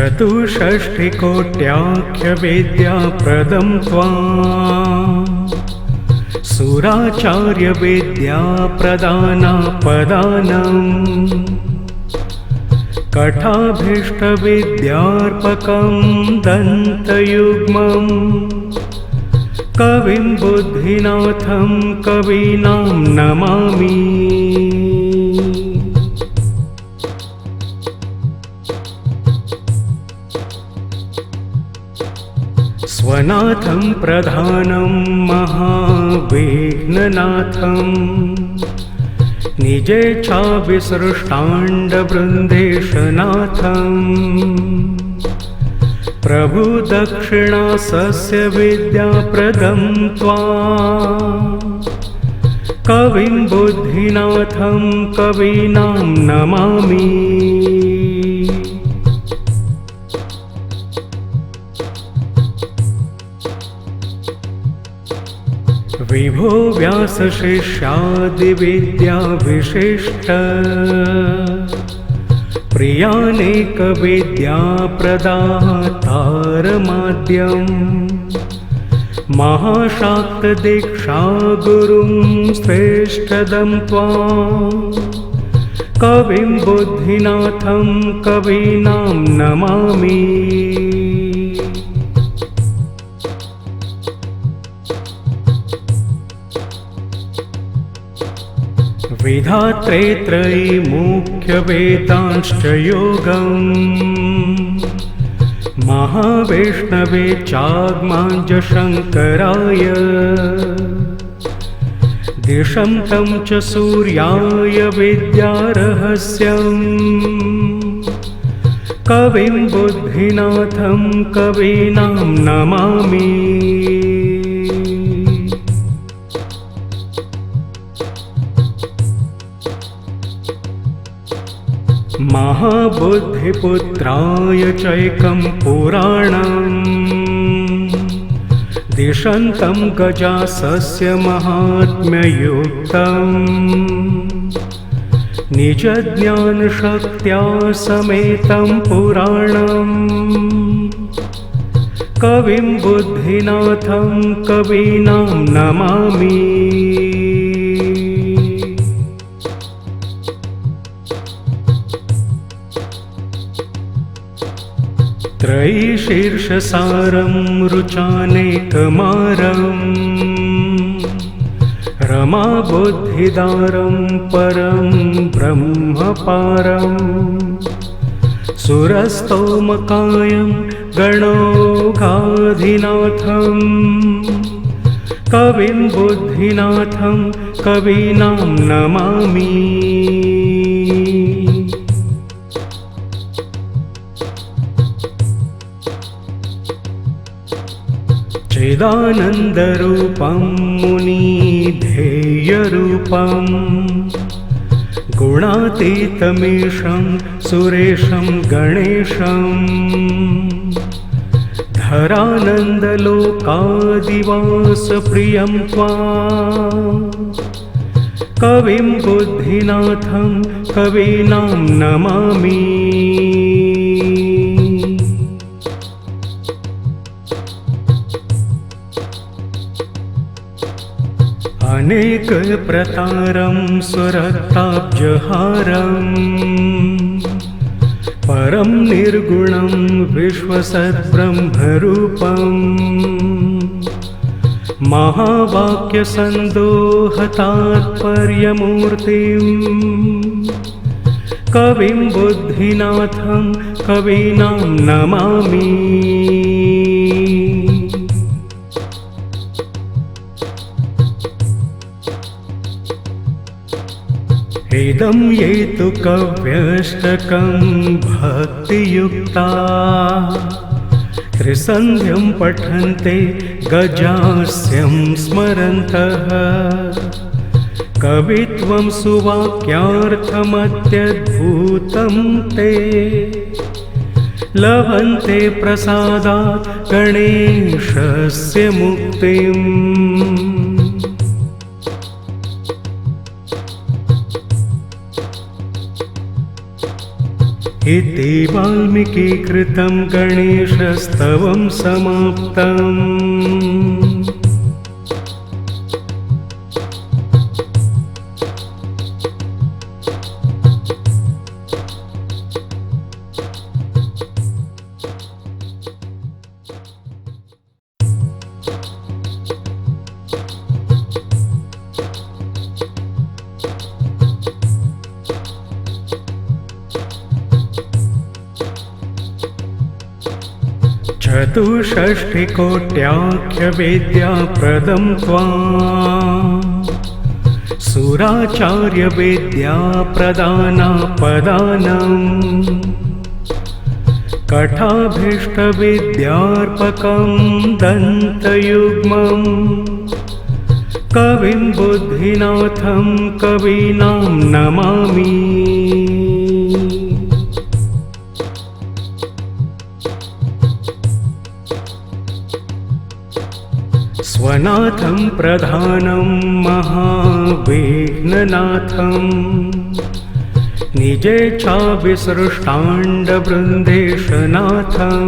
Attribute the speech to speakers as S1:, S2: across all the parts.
S1: चतुष्षष्टिकोट्याख्यविद्याप्रदं त्वां सुराचार्यविद्याप्रदानापदानम् कठाभीष्टविद्यार्पकं दन्तयुग्मम् कविं बुद्धिनाथं कवीनां नमामि। स्वनाथं प्रधानं महाविघ्ननाथं निजेच्छाविसृष्टाण्डवृन्देशनाथं प्रभुदक्षिणासस्य विद्याप्रदं त्वां कविं बुद्धिनाथं कवीनां नमामि। विभो व्यासशिष्यादिविद्याविशिष्ट प्रियानेकविद्याप्रदातारमाद्यं महाशाक्तदीक्षा गुरुं श्रेष्ठदं त्वां कविं बुद्धिनाथं कवीनां नमामि। विधात्रे त्रयीमुख्यवेदांश्च योगम् महाविष्णवे चाग्माञ्जशङ्कराय दिशं तं च सूर्याय विद्यारहस्यम् कविं बुद्धिनाथं कवीनां नमामि। महाबुद्धिपुत्राय चैकं पुराणम् दिशन्तं गजासस्य महात्म्ययुक्तम् निजज्ञानशक्त्या समेतं पुराणम् कविं बुद्धिनाथं कवीनां नमामि। त्रयीशीर्षसारं रुचानेकमारं रमाबुद्धिदारं परं ब्रह्मपारं सुरस्तोमकायं गणौघाधिनाथं कविं बुद्धिनाथं कवीनां नमामि। चिदानन्दरूपं मुनिधेयरूपं गुणातीतमीशं सुरेशं गणेशं धरानन्दलोकादिवासप्रियं त्वां कविं बुद्धिनाथं कवीनां नमामि। अनेकप्रतारं सुरक्ताब्जहारं परं निर्गुणं विश्वसद्ब्रह्मरूपं महावाक्यसन्दोहतात्पर्यमूर्तिं कविं बुद्धिनाथं कवीनां नमामि। इदं ये तु कव्यष्टकं भक्तियुक्ता त्रिसन्ध्यं पठन्ते गजास्यं स्मरन्तः कवित्वं सुवाक्यार्थमत्यद्भुतं ते लभन्ते प्रसादात् गणेशस्य मुक्तिम्। इति वाल्मीकिकृतं गणेशस्तवं समाप्तम्। चतुष्षष्टिकोट्याख्यविद्याप्रदं त्वां सुराचार्यविद्याप्रदानापदानम् कठाभीष्टविद्यार्पकं दन्तयुग्मं कविं बुद्धिनाथं कवीनां नमामि। स्वनाथं प्रधानं महाविघ्ननाथं निजेच्छाविसृष्टाण्डवृन्देशनाथं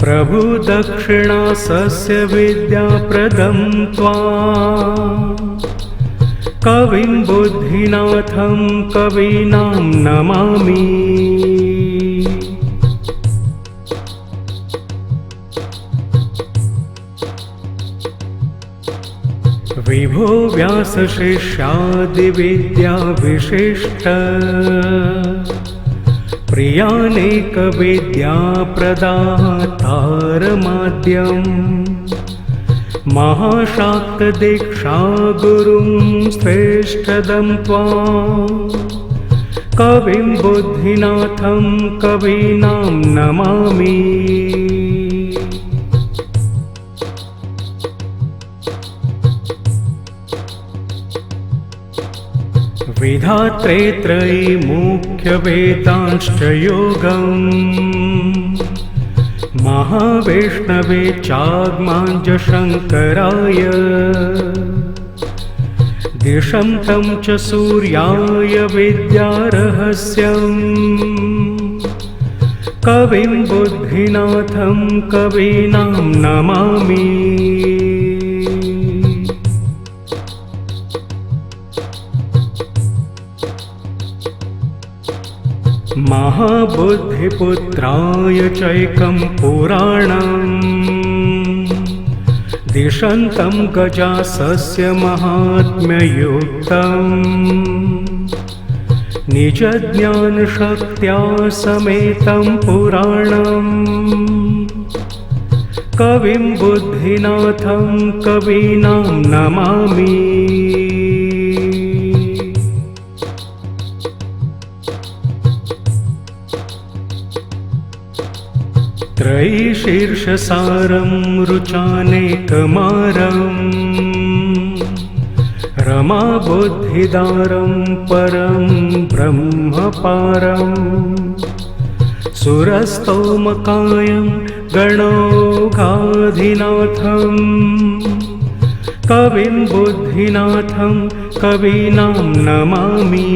S1: प्रभुदक्षिणासस्य विद्याप्रदं त्वां कविं बुद्धिनाथं कवीनां नमामि। विभो व्यासशिष्यादिविद्याविशिष्ट प्रियानेकविद्याप्रदातारमाद्यं महाशाक्तदीक्षा गुरुं श्रेष्ठदं त्वां कविं बुद्धिनाथं कवीनां नमामि। विधात्रे त्रयीमुख्यवेदांश्च योगम् महावैष्णवे चाग्माञ्जशङ्कराय दिशं तं च सूर्याय विद्यारहस्यम् कविं बुद्धिनाथं कवीनां नमामि। महाबुद्धिपुत्राय चैकं पुराणम् दिशन्तं गजासस्य महात्म्ययुक्तम् निजज्ञानशक्त्या समेतं पुराणम् कविं बुद्धिनाथं कवीनां नमामि। त्रयीशीर्षसारं रुचानेकमारम् रमाबुद्धिदारं परं ब्रह्मपारं सुरस्तोमकायं गणौघाधिनाथं कविं बुद्धिनाथं कवीनां नमामि।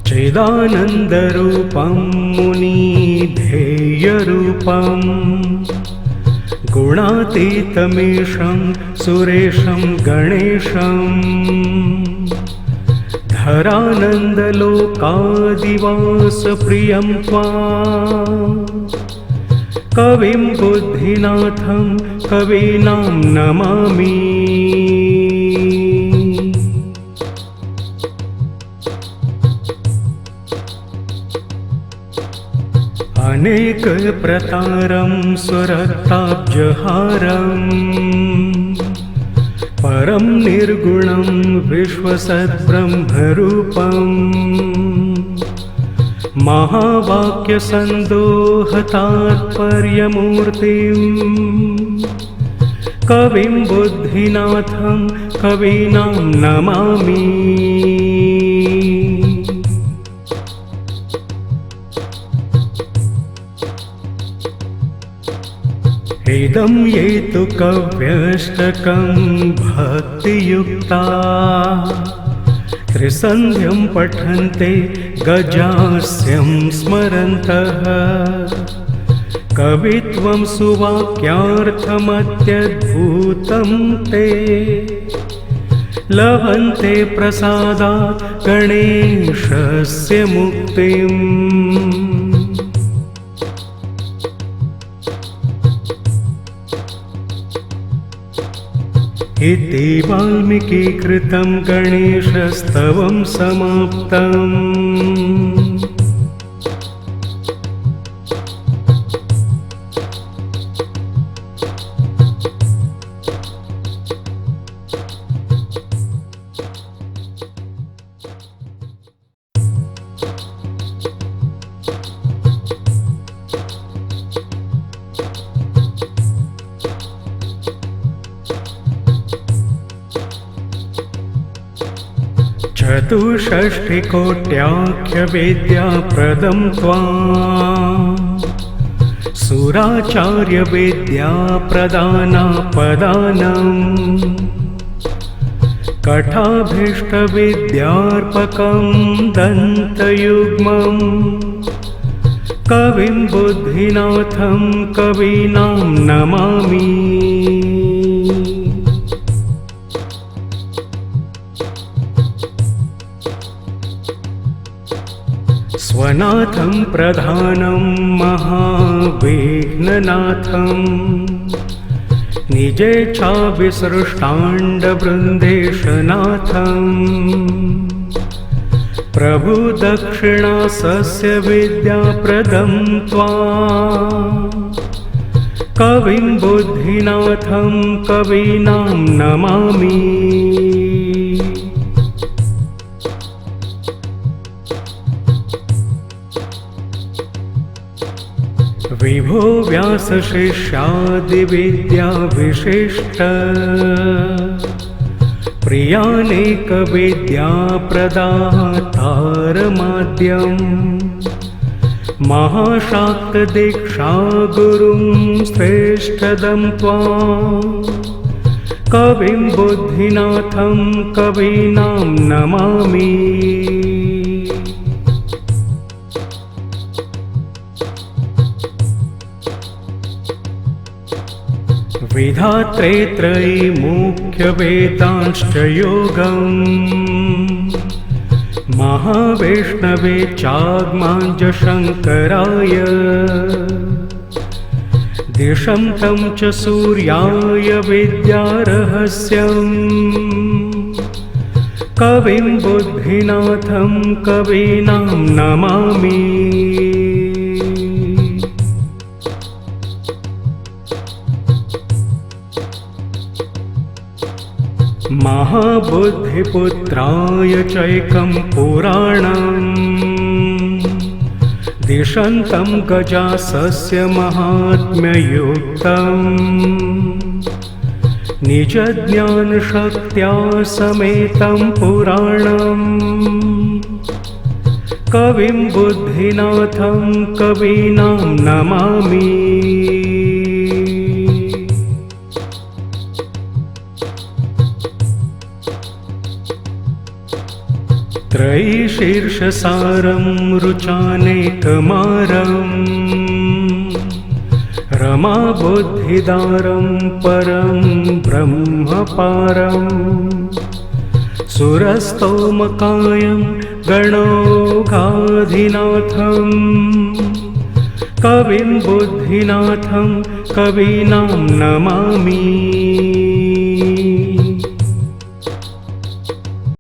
S1: चिदानन्दरूपं मुनिधेयरूपं गुणातीतमीशं सुरेशं गणेशं धरानन्दलोकादिवासप्रियं त्वां कविं बुद्धिनाथं कवीनां नमामि। अनेकप्रतारं स्वरक्ताब्जहारं परं निर्गुणं विश्वसद्ब्रह्मरूपं महावाक्यसन्दोहतात्पर्यमूर्तिं कविं बुद्धिनाथं कवीनां नमामि। इदं ये तु कव्यष्टकं भक्तियुक्ता त्रिसन्ध्यं पठन्ते गजास्यं स्मरन्तः कवित्वं सुवाक्यार्थमत्यद्भुतं ते लभन्ते प्रसादात् गणेशस्य मुक्तिम्। इति वाल्मीकिकृतं गणेशस्तवं समाप्तम्। चतुष्षष्टिकोट्याख्यविद्याप्रदं त्वां सुराचार्यविद्याप्रदानापदानम् कठाभीष्टविद्यार्पकं दन्तयुग्मं कविं बुद्धिनाथं कवीनां नमामि। स्वनाथं प्रधानं महाविघ्ननाथं निजेच्छाविसृष्टाण्डवृन्देशनाथं प्रभुदक्षिणासस्य विद्याप्रदं त्वां कविं बुद्धिनाथं कवीनां नमामि। विभो व्यासशिष्यादिविद्याविशिष्ट प्रियानेकविद्याप्रदातारमाद्यं महाशाक्तदीक्षा गुरुं श्रेष्ठदं त्वां कविं बुद्धिनाथं कवीनां नमामि। विधात्रे त्रयीमुख्यवेदांश्च योगम् महावैष्णवे चाग्माञ्जशङ्कराय दिशं तं च सूर्याय विद्यारहस्यम् कविं बुद्धिनाथं कवीनां नमामि। महाबुद्धिपुत्राय चैकं पुराणम् दिशन्तं गजासस्य महात्म्ययुक्तम् निजज्ञानशक्त्या समेतं पुराणम् कविं बुद्धिनाथं कवीनां नमामि। त्रयीशीर्षसारं रुचानेकमारं रमाबुद्धिदारं परं ब्रह्मपारं सुरस्तोमकायं गणौघाधिनाथं कविं बुद्धिनाथं कवीनां नमामि।